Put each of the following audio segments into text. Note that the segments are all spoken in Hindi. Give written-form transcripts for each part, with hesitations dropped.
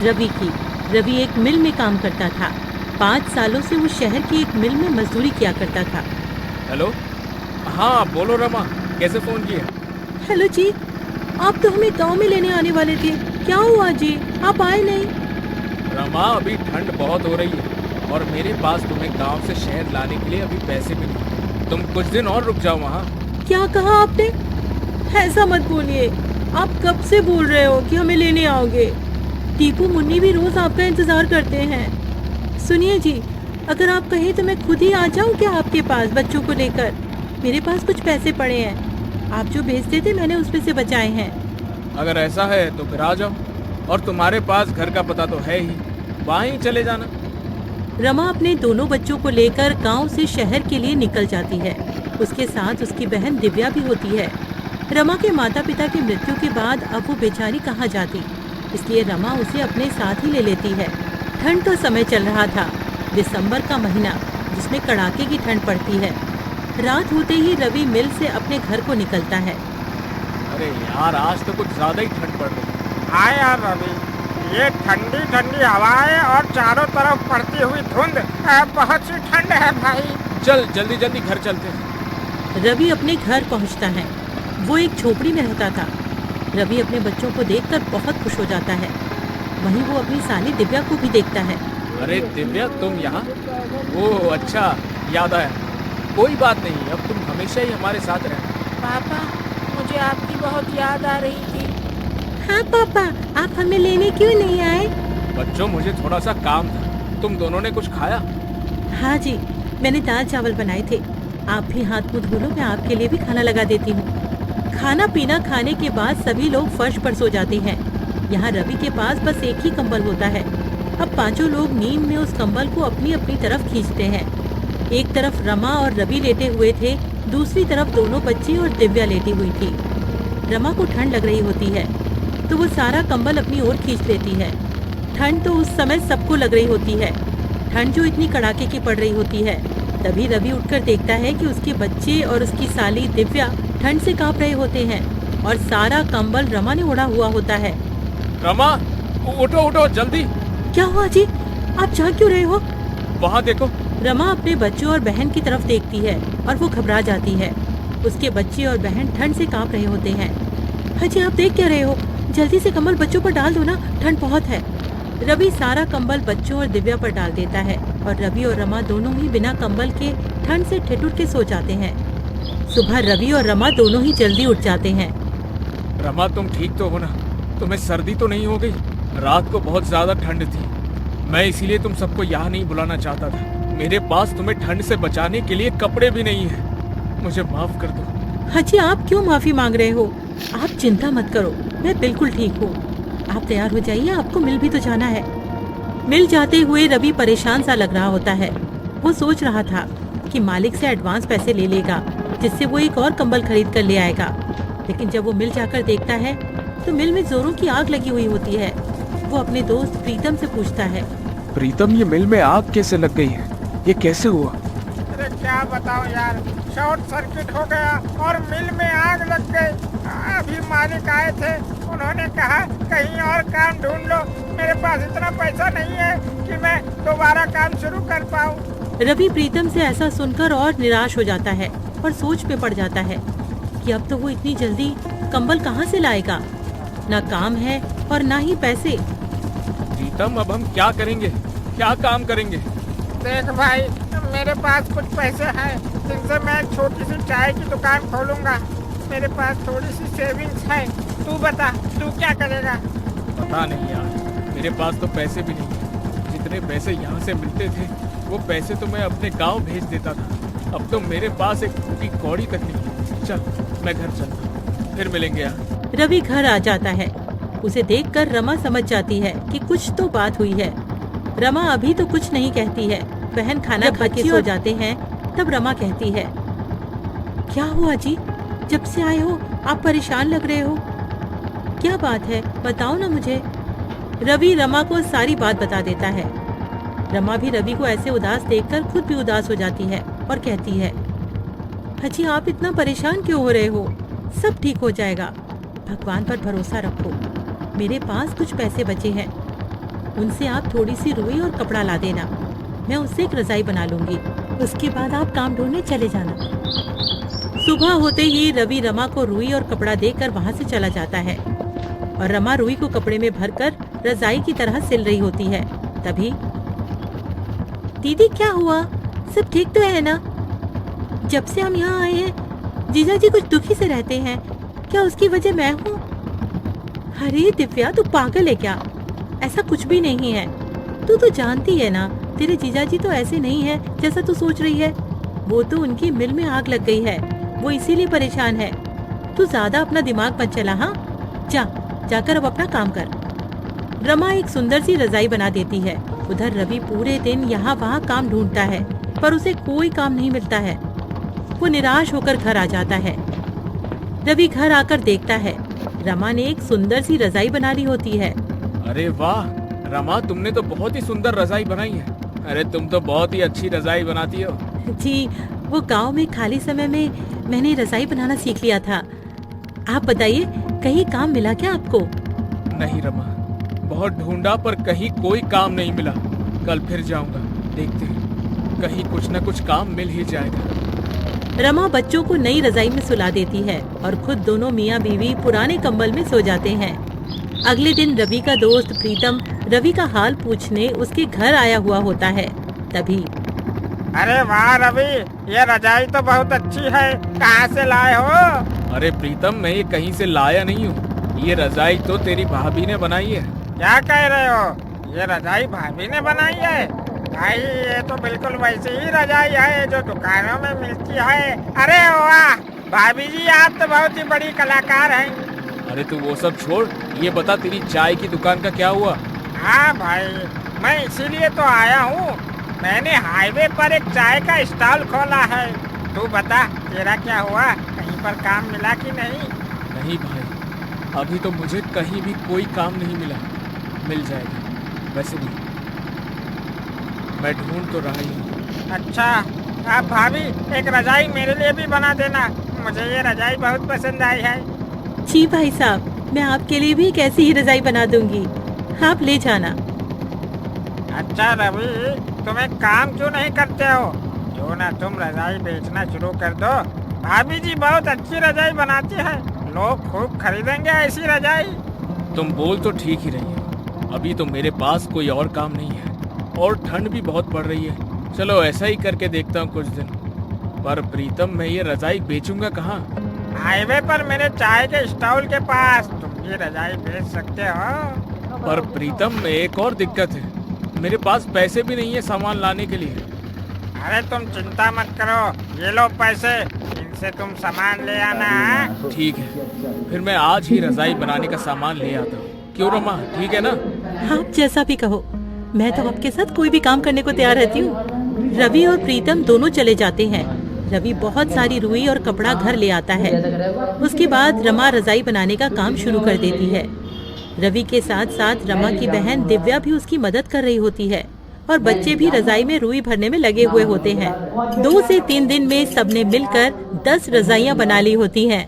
रवि की। रवि एक मिल में काम करता था। 5 सालों से वो शहर की एक मिल में मजदूरी किया करता था। हेलो। हाँ बोलो रमा, कैसे फोन किए? हेलो जी, आप तो हमें गांव में लेने आने वाले थे, क्या हुआ जी, आप आए नहीं? रमा अभी ठंड बहुत हो रही है और मेरे पास तुम्हें गांव से शहर लाने के लिए अभी पैसे भी नहीं। तुम कुछ दिन और रुक जाओ वहाँ। क्या कहा आपने? ऐसा मत बोलिए, आप कब से बोल रहे हो कि हमें लेने आओगे? टीपू मुन्नी भी रोज आपका इंतजार करते हैं। सुनिए जी, अगर आप कहें तो मैं खुद ही आ जाऊं क्या आपके पास बच्चों को लेकर? मेरे पास कुछ पैसे पड़े हैं, आप जो भेजते थे मैंने उसमें से बचाए हैं। अगर ऐसा है तो फिर आ जाओ, और तुम्हारे पास घर का पता तो है ही, वहाँ ही चले जाना। रमा अपने दोनों बच्चों को लेकर गांव से शहर के लिए निकल जाती है। उसके साथ उसकी बहन दिव्या भी होती है। रमा के माता पिता की मृत्यु के बाद अब वो बेचारी कहाँ जाती, इसलिए रमा उसे अपने साथ ही ले लेती है। ठंड का समय चल रहा था, दिसंबर का महीना, जिसमें कड़ाके की ठंड पड़ती है। रात होते ही रवि मिल से अपने घर को निकलता है। अरे यार, आज तो कुछ ज्यादा ही ठंड पड़ रही है। हाँ यार रवि, ये ठंडी ठंडी हवाएं और चारों तरफ पड़ती हुई धुंध, बहुत सी ठंड है भाई। चल जल्दी जल्दी घर चलते हैं। रवि अपने घर पहुंचता है। वो एक झोपड़ी में रहता था। रवि अपने बच्चों को देखकर बहुत खुश हो जाता है। वहीं वो अपनी साली दिव्या को भी देखता है। अरे दिव्या, तुम यहाँ? ओह अच्छा, याद आया। कोई बात नहीं, अब तुम हमेशा ही हमारे साथ रहना। पापा, मुझे आपकी बहुत याद आ रही थी। हाँ पापा, आप हमें लेने क्यों नहीं आए? बच्चों, मुझे थोड़ा सा काम था। तुम दोनों ने कुछ खाया? हाँ जी, मैंने दाल चावल बनाए थे। आप भी हाथ मुंह धो लो, मैं आपके लिए भी खाना लगा देती हूँ। खाना पीना खाने के बाद सभी लोग फर्श पर सो जाते हैं। यहाँ रवि के पास बस एक ही कंबल होता है। अब पांचों लोग नींद में उस कंबल को अपनी अपनी तरफ खींचते हैं। एक तरफ रमा और रवि लेटे हुए थे, दूसरी तरफ दोनों बच्चे और दिव्या लेटी हुई थी। रमा को ठंड लग रही होती है तो वो सारा कंबल अपनी ओर खींच लेती है। ठंड तो उस समय सबको लग रही होती है, ठंड जो इतनी कड़ाके की पड़ रही होती है। तभी रवि उठकर देखता है कि उसके बच्चे और उसकी साली दिव्या ठंड से कांप रहे होते हैं और सारा कंबल रमा ने ओढ़ा हुआ होता है। रमा, उठो उठो जल्दी। क्या हुआ जी, आप जाग क्यों रहे हो? वहाँ देखो। रमा अपने बच्चों और बहन की तरफ देखती है और वो घबरा जाती है। उसके बच्चे और बहन ठंड से कांप रहे होते हैं। हाजी, आप देख क्या रहे हो? जल्दी से कंबल बच्चों पर डाल दो ना, ठंड बहुत है। रवि सारा कंबल बच्चों और दिव्या पर डाल देता है और रवि और रमा दोनों ही बिना कंबल के ठंड से ठिठुर के सो जाते हैं। सुबह रवि और रमा दोनों ही जल्दी उठ जाते हैं। रमा, तुम ठीक तो हो ना? तुम्हें सर्दी तो नहीं हो गई? रात को बहुत ज्यादा ठंड थी, मैं इसीलिए तुम सबको यहाँ नहीं बुलाना चाहता था। मेरे पास तुम्हें ठंड से बचाने के लिए कपड़े भी नहीं है, मुझे माफ कर दो। हाजी, आप क्यों माफी मांग रहे हो? आप चिंता मत करो, मैं बिल्कुल ठीक हूँ। आप तैयार हो जाइए, आपको मिल भी तो जाना है। मिल जाते हुए रवि परेशान सा लग रहा होता है। वो सोच रहा था कि मालिक से एडवांस पैसे ले लेगा, जिससे वो एक और कंबल खरीद कर ले आएगा। लेकिन जब वो मिल जाकर देखता है तो मिल में जोरों की आग लगी हुई होती है। वो अपने दोस्त प्रीतम से पूछता है। प्रीतम, ये मिल में आग कैसे लग गई है? ये कैसे हुआ? अरे क्या बताओ यार, शॉर्ट सर्किट हो गया और मिल में आग लग गई। अभी मालिक आए थे, उन्होंने कहा कहीं और काम ढूंढ लो। मेरे पास इतना पैसा नहीं है कि मैं दोबारा काम शुरू कर पाऊँ। रवि प्रीतम से ऐसा सुनकर और निराश हो जाता है और सोच में पड़ जाता है कि अब तो वो इतनी जल्दी कंबल कहाँ से लाएगा। ना काम है और ना ही पैसे। प्रीतम, अब हम क्या करेंगे? क्या काम करेंगे? देख भाई, मेरे पास कुछ पैसे हैं जिनसे मैं एक छोटी सी चाय की दुकान खोलूंगा। मेरे पास थोड़ी सी सेविंग्स है। तू बता, तू क्या करेगा? पता नहीं यार, मेरे पास तो पैसे भी नहीं है। जितने पैसे यहाँ से मिलते थे वो पैसे तो मैं अपने गांव भेज देता था। अब तो मेरे पास एक टूटी कौड़ी तक नहीं है। चल, मैं घर चलता हूँ, फिर मिलेंगे यार। रवि घर आ जाता है। उसे देखकर रमा समझ जाती है कि कुछ तो बात हुई है। रमा अभी तो कुछ नहीं कहती है। बहन खाना खा के सो जाते हैं तब रमा कहती है, क्या हुआ जी, जब से आए हो आप परेशान लग रहे हो, क्या बात है, बताओ ना मुझे। रवि रमा को सारी बात बता देता है। रमा भी रवि को ऐसे उदास देखकर खुद भी उदास हो जाती है और कहती है, हाजी आप इतना परेशान क्यों हो रहे हो? सब ठीक हो जाएगा, भगवान पर भरोसा रखो। मेरे पास कुछ पैसे बचे हैं, उनसे आप थोड़ी सी रुई और कपड़ा ला देना। मैं उससे एक रजाई बना लूंगी। उसके बाद आप काम ढूंढने चले जाना। सुबह होते ही रवि रमा को रुई और कपड़ा देकर वहाँ से चला जाता है और रमा रुई को कपड़े में भरकर रजाई की तरह सिल रही होती है। तभी दीदी क्या हुआ? सब ठीक तो है ना? जब से हम यहाँ आए हैं जीजा जी कुछ दुखी से रहते हैं। क्या उसकी वजह मैं हूँ? अरे दिव्या तू पागल है क्या? ऐसा कुछ भी नहीं है। तू तो जानती है ना तेरे जीजा जी तो ऐसे नहीं है जैसा तू सोच रही है। वो तो उनकी मिल में आग लग गई है, वो इसीलिए परेशान है। तू ज्यादा अपना दिमाग मत चला। हाँ जाकर अब अपना काम कर। रमा एक सुंदर सी रजाई बना देती है। उधर रवि पूरे दिन यहाँ वहाँ काम ढूंढता है पर उसे कोई काम नहीं मिलता है। वो निराश होकर घर आ जाता है। रवि घर आकर देखता है रमा ने एक सुंदर सी रजाई बना ली होती है। अरे वाह रमा, तुमने तो बहुत ही सुंदर रजाई बनाई है। अरे तुम तो बहुत ही अच्छी रजाई बनाती हो। जी वो गांव में खाली समय में मैंने रजाई बनाना सीख लिया था। आप बताइए कहीं काम मिला क्या आपको? नहीं रमा, बहुत ढूंढा पर कहीं कोई काम नहीं मिला। कल फिर जाऊंगा, देखते हैं कहीं कुछ न कुछ काम मिल ही जाएगा। रमा बच्चों को नई रजाई में सुला देती है और खुद दोनों मियाँ बीवी पुराने कंबल में सो जाते हैं। अगले दिन रवि का दोस्त प्रीतम रवि का हाल पूछने उसके घर आया हुआ होता है। तभी अरे वाह रवि, ये रजाई तो बहुत अच्छी है, कहाँ से लाए हो? अरे प्रीतम, मैं ये कहीं से लाया नहीं हूँ। ये रजाई तो तेरी भाभी ने बनाई है। क्या कह रहे हो? ये रजाई भाभी ने बनाई है? भाई ये तो बिल्कुल वैसी ही रजाई है जो दुकानों में मिलती है। अरे वाह भाभी जी, आप तो बहुत ही बड़ी कलाकार हैं। अरे तू वो सब छोड़, ये बता तेरी चाय की दुकान का क्या हुआ? हाँ भाई, मैं इसीलिए तो आया हूँ। मैंने हाईवे पर एक चाय का स्टॉल खोला है। तू बता तेरा क्या हुआ? कहीं पर काम मिला कि नहीं? नहीं भाई, अभी तो मुझे कहीं भी कोई काम नहीं मिला। मिल जाएगा, वैसे भी मैं ढूंढ तो रहा ही हूँ। अच्छा, आप भाभी एक रजाई मेरे लिए भी बना देना। मुझे ये रजाई बहुत पसंद आई है। जी भाई साहब, मैं आपके लिए भी एक ऐसी ही रजाई बना दूंगी, आप ले जाना। अच्छा रवि, तुम एक काम क्यों नहीं करते हो? क्यों ना तुम रजाई बेचना शुरू कर दो। भाभी जी बहुत अच्छी रजाई बनाती है, लोग खूब खरीदेंगे ऐसी रजाई। तुम बोल तो ठीक ही रही हो। अभी तो मेरे पास कोई और काम नहीं है और ठंड भी बहुत पड़ रही है। चलो ऐसा ही करके देखता हूँ कुछ दिन। पर प्रीतम, मैं ये रजाई बेचूंगा कहाँ? हाईवे पर मेरे चाय के स्टॉल के पास तुम ये रजाई बेच सकते हो। पर प्रीतम, एक और दिक्कत है, मेरे पास पैसे भी नहीं है सामान लाने के लिए। अरे तुम चिंता मत करो, ये लो पैसे, इनसे तुम सामान ले आना। ठीक है, फिर मैं आज ही रजाई बनाने का सामान ले आता हूँ। क्यों रमा, ठीक है ना? आप जैसा भी कहो, मैं तो आपके साथ कोई भी काम करने को तैयार रहती हूँ। रवि और प्रीतम दोनों चले जाते हैं। रवि बहुत सारी रुई और कपड़ा घर ले आता है। उसके बाद रमा रजाई बनाने का काम शुरू कर देती है। रवि के साथ साथ रमा की बहन दिव्या भी उसकी मदद कर रही होती है और बच्चे भी रजाई में रुई भरने में लगे हुए होते हैं। 2 से 3 दिन में सबने मिलकर 10 रजाइयाँ बना ली होती हैं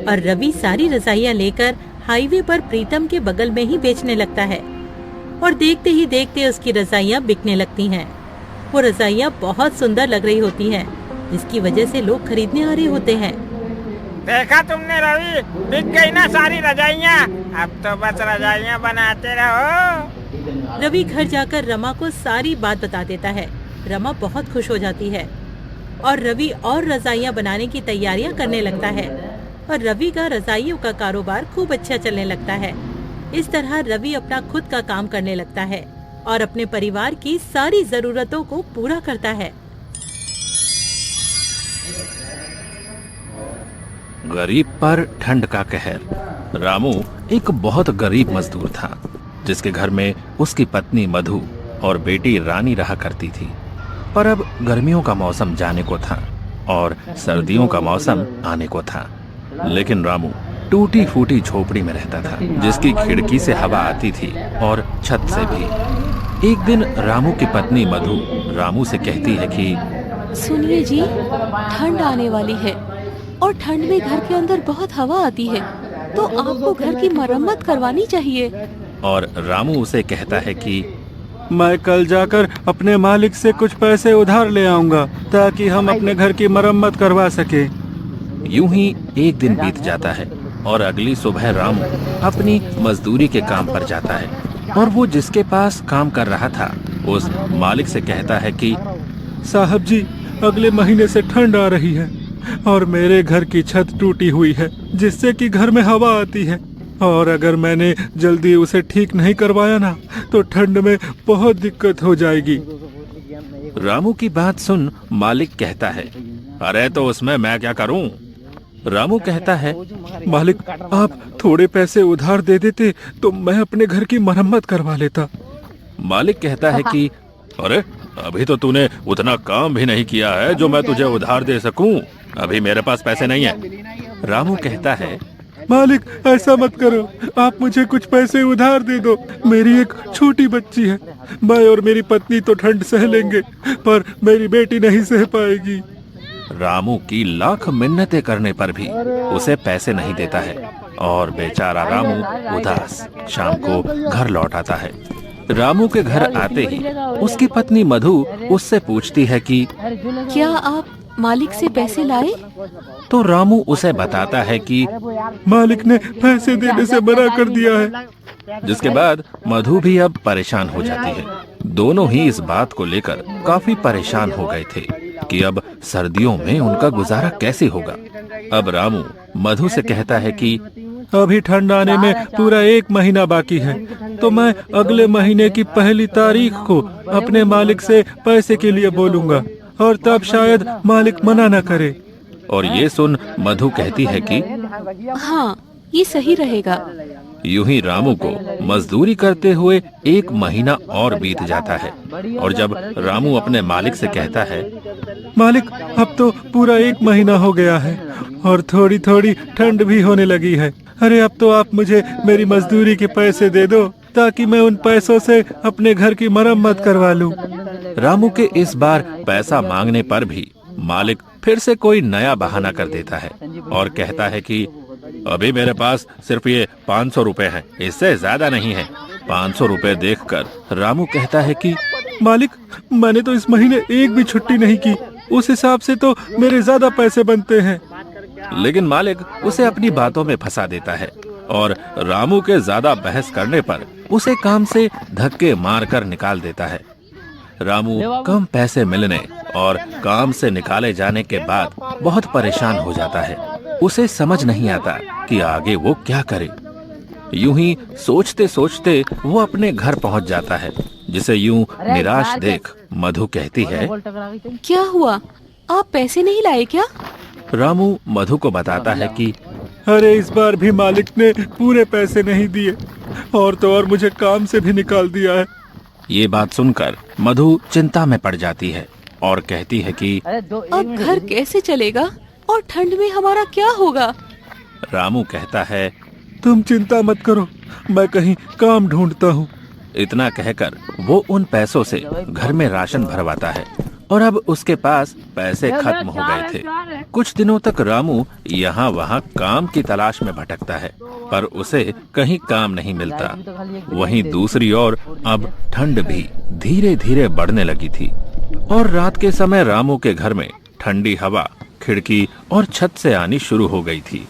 और रवि सारी रजाइयाँ लेकर हाईवे पर प्रीतम के बगल में ही बेचने लगता है और देखते ही देखते उसकी रजाइयाँ बिकने लगती हैं। वो रजाइयाँ बहुत सुंदर लग रही होती हैं, जिसकी वजह से लोग खरीदने आ रहे होते हैं। देखा तुमने रवि, बिक गई ना सारी रजाइयाँ। अब तो बस रजाइयाँ बनाते रहो। रवि घर जाकर रमा को सारी बात बता देता है। रमा बहुत खुश हो जाती है और रवि और रजाइयाँ बनाने की तैयारियां करने लगता है और रवि का रजाइयों का कारोबार खूब अच्छा चलने लगता है। इस तरह रवि अपना खुद का काम करने लगता है और अपने परिवार की सारी जरूरतों को पूरा करता है। गरीब पर ठंड का कहर। रामू एक बहुत गरीब मजदूर था, जिसके घर में उसकी पत्नी मधु और बेटी रानी रहा करती थी। पर अब गर्मियों का मौसम जाने को था और सर्दियों का मौसम आने को था। लेकिन रामू टूटी फूटी झोपड़ी में रहता था, जिसकी खिड़की से हवा आती थी और छत से भी। एक दिन रामू की पत्नी मधु रामू से कहती है कि सुनिए जी, ठंड आने वाली है और ठंड में घर के अंदर बहुत हवा आती है, तो आपको घर की मरम्मत करवानी चाहिए। और रामू उसे कहता है कि मैं कल जाकर अपने मालिक से कुछ पैसे उधार ले आऊंगा ताकि हम अपने घर की मरम्मत करवा सके। यूं ही एक दिन बीत जाता है और अगली सुबह रामू अपनी मजदूरी के काम पर जाता है और वो जिसके पास काम कर रहा था उस मालिक से कहता है कि साहब जी, अगले महीने से ठंड आ रही है और मेरे घर की छत टूटी हुई है जिससे कि घर में हवा आती है, और अगर मैंने जल्दी उसे ठीक नहीं करवाया ना तो ठंड में बहुत दिक्कत हो जाएगी। रामू की बात सुन मालिक कहता है, अरे तो उसमें मैं क्या करूं? रामू कहता है, मालिक, आप थोड़े पैसे उधार दे देते तो मैं अपने घर की मरम्मत करवा लेता। मालिक कहता है कि अरे अभी तो तूने उतना काम भी नहीं किया है जो मैं तुझे उधार दे सकूं। अभी मेरे पास पैसे नहीं है। रामू कहता है, मालिक, ऐसा मत करो, आप मुझे कुछ पैसे उधार दे दो। मेरी एक छोटी बच्ची है, मैं और मेरी पत्नी तो ठंड सह लेंगे पर मेरी बेटी नहीं सह पाएगी। रामू की लाख मिन्नतें करने पर भी उसे पैसे नहीं देता है और बेचारा रामू उदास शाम को घर लौट आता है। रामू के घर आते ही उसकी पत्नी मधु उससे पूछती है कि क्या आप मालिक से पैसे लाए? तो रामू उसे बताता है कि मालिक ने पैसे देने से मना कर दिया है। जिसके बाद मधु भी अब परेशान हो जाती है। दोनों ही इस बात को लेकर काफी परेशान हो गए थे कि अब सर्दियों में उनका गुजारा कैसे होगा। अब रामू मधु से कहता है कि अभी ठंड आने में पूरा 1 महीना बाकी है, तो मैं अगले महीने की 1 तारीख को अपने मालिक से पैसे के लिए बोलूंगा और तब शायद मालिक मना न करे। और ये सुन मधु कहती है कि हाँ, ये सही रहेगा। यूं ही रामू को मजदूरी करते हुए 1 महीना और बीत जाता है और जब रामू अपने मालिक से कहता है, मालिक, अब तो पूरा 1 महीना हो गया है और थोड़ी थोड़ी ठंड भी होने लगी है। अरे अब तो आप मुझे मेरी मजदूरी के पैसे दे दो ताकि मैं उन पैसों से अपने घर की मरम्मत करवा लूं। रामू के इस बार पैसा मांगने पर भी मालिक फिर से कोई नया बहाना कर देता है और कहता है कि अभी मेरे पास सिर्फ ये 500 रुपए हैं, इससे ज्यादा नहीं है। 500 रुपए देखकर रामू कहता है कि मालिक, मैंने तो इस महीने एक भी छुट्टी नहीं की, उस हिसाब से तो मेरे ज्यादा पैसे बनते हैं। लेकिन मालिक उसे अपनी बातों में फंसा देता है और रामू के ज्यादा बहस करने पर उसे काम से धक्के मारकर निकाल देता है। रामू कम पैसे मिलने और काम से निकाले जाने के बाद बहुत परेशान हो जाता है। उसे समझ नहीं आता कि आगे वो क्या करे। यूं ही सोचते सोचते वो अपने घर पहुंच जाता है, जिसे यूं निराश देख मधु कहती है, क्या हुआ, आप पैसे नहीं लाए क्या? रामू मधु को बताता है कि अरे इस बार भी मालिक ने पूरे पैसे नहीं दिए और तो और मुझे काम से भी निकाल दिया है। ये बात सुनकर मधु चिंता में पड़ जाती है और कहती है कि अब घर कैसे चलेगा और ठंड में हमारा क्या होगा? रामू कहता है, तुम चिंता मत करो, मैं कहीं काम ढूंढता हूँ। इतना कहकर वो उन पैसों से घर में राशन भरवाता है और अब उसके पास पैसे खत्म हो गए थे। कुछ दिनों तक रामू यहाँ वहाँ काम की तलाश में भटकता है पर उसे कहीं काम नहीं मिलता। वहीं दूसरी ओर अब ठंड भी धीरे धीरे बढ़ने लगी थी और रात के समय रामू के घर में ठंडी हवा खिड़की और छत से आनी शुरू हो गई थी।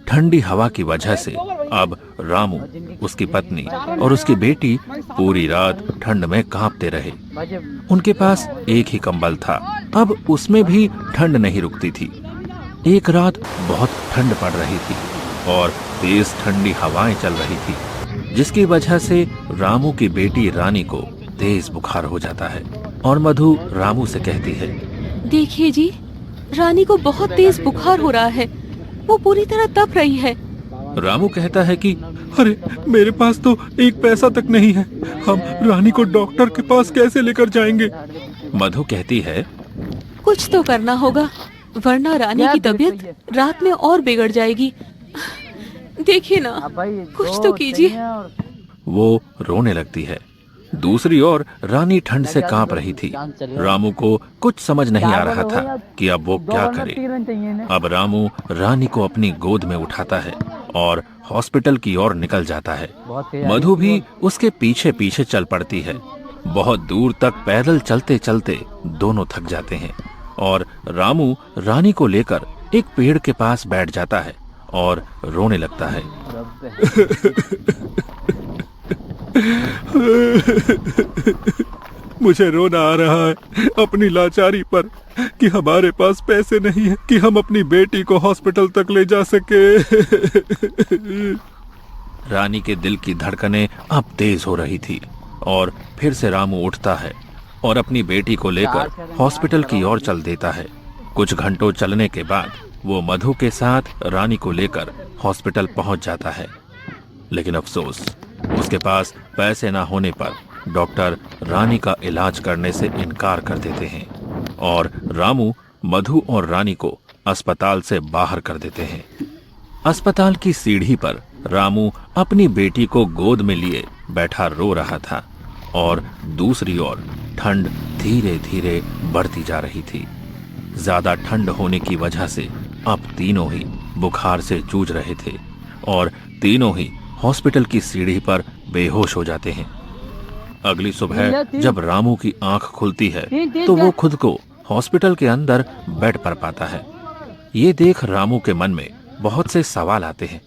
ठंडी हवा की वजह से अब रामू, उसकी पत्नी और उसकी बेटी पूरी रात ठंड में कांपते रहे। उनके पास एक ही कंबल था, अब उसमें भी ठंड नहीं रुकती थी। एक रात बहुत ठंड पड़ रही थी और तेज ठंडी हवाएं चल रही थी, जिसकी वजह से रामू की बेटी रानी को तेज बुखार हो जाता है और मधु रामू से कहती है, देखिए जी, रानी को बहुत तेज बुखार हो रहा है, वो पूरी तरह तप रही है। रामू कहता है कि अरे मेरे पास तो 1 पैसा तक नहीं है, हम रानी को डॉक्टर के पास कैसे लेकर जाएंगे? मधु कहती है, कुछ तो करना होगा वरना रानी की तबीयत रात में और बिगड़ जाएगी। देखिए ना, कुछ तो कीजिए। वो रोने लगती है। दूसरी ओर रानी ठंड से कांप रही थी। रामू को कुछ समझ नहीं आ रहा था कि अब वो क्या करे। अब रामू रानी को अपनी गोद में उठाता है और हॉस्पिटल की ओर निकल जाता है। मधु भी उसके पीछे पीछे चल पड़ती है। बहुत दूर तक पैदल चलते चलते दोनों थक जाते हैं और रामू रानी को लेकर एक पेड़ के पास बैठ जाता है और रोने लगता है। मुझे रोना आ रहा है अपनी लाचारी पर कि हमारे पास पैसे नहीं है कि हम अपनी बेटी को हॉस्पिटल तक ले जा सके। रानी के दिल की धड़कनें अब तेज हो रही थी और फिर से रामू उठता है और अपनी बेटी को लेकर हॉस्पिटल की ओर चल देता है। कुछ घंटों चलने के बाद वो मधु के साथ रानी को लेकर हॉस्पिटल पहुंच जाता है। लेकिन अफसोस, उसके पास पैसे ना होने पर डॉक्टर रानी का इलाज करने से इनकार कर देते हैं और रामू मधु और रानी को अस्पताल से बाहर कर देते हैं। अस्पताल की सीढ़ी पर रामू अपनी बेटी को गोद में लिए बैठा रो रहा था और दूसरी ओर ठंड धीरे धीरे बढ़ती जा रही थी। ज्यादा ठंड होने की वजह से अब तीनों ही बुखार से जूझ रहे थे और तीनों ही हॉस्पिटल की सीढ़ी पर बेहोश हो जाते हैं। अगली सुबह जब रामू की आंख खुलती है तो वो खुद को हॉस्पिटल के अंदर बेड पर पाता है। ये देख रामू के मन में बहुत से सवाल आते हैं।